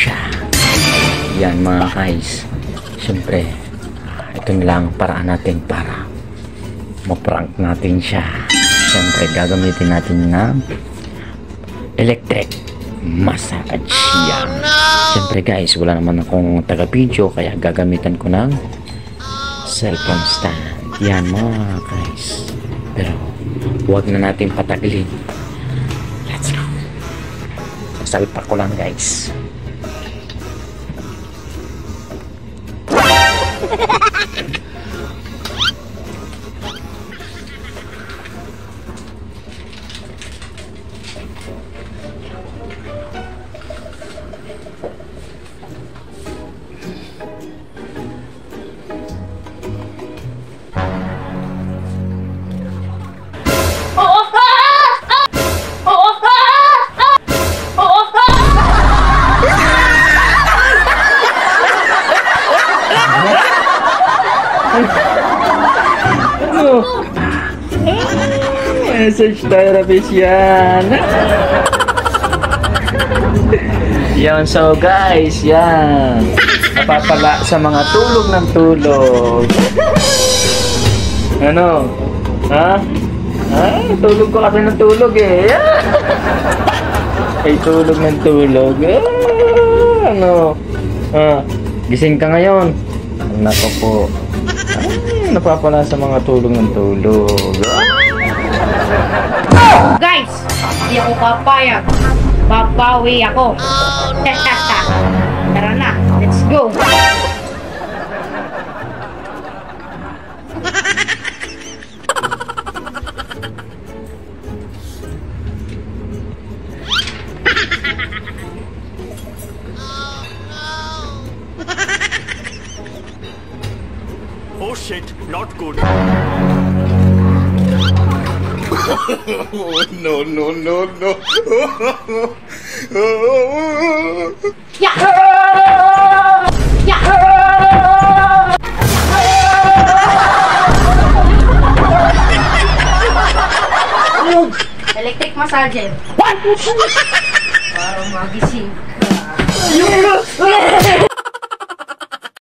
siya. Yan mga guys. Siyempre, ito lang paraan natin para ma-prank natin siya. Siyempre, gagamitin natin ng electric massage yan. Siyempre guys, wala naman akong taga-video, kaya gagamitan ko ng cellphone stand. Yan mga guys. Pero, huwag na natin patagalin. Let's go. Salpak ko lang guys. Massage therapist yan. Yan, so guys, yan. Napapala sa mga tulog ng tulog. Ano? Ha? Ay, tulog ko kasi ng tulog eh. Ay, tulog ng tulog. Ano? Gising ka ngayon. Nako po. Ay, napapala sa mga tulog ng tulog. Guys, hindi ako papayag. Babawi ako. Tara na, let's go. Oh shit, not good. Oh, no, no, no, no. Yeah. Yeah. Electric massage. Para magising ka.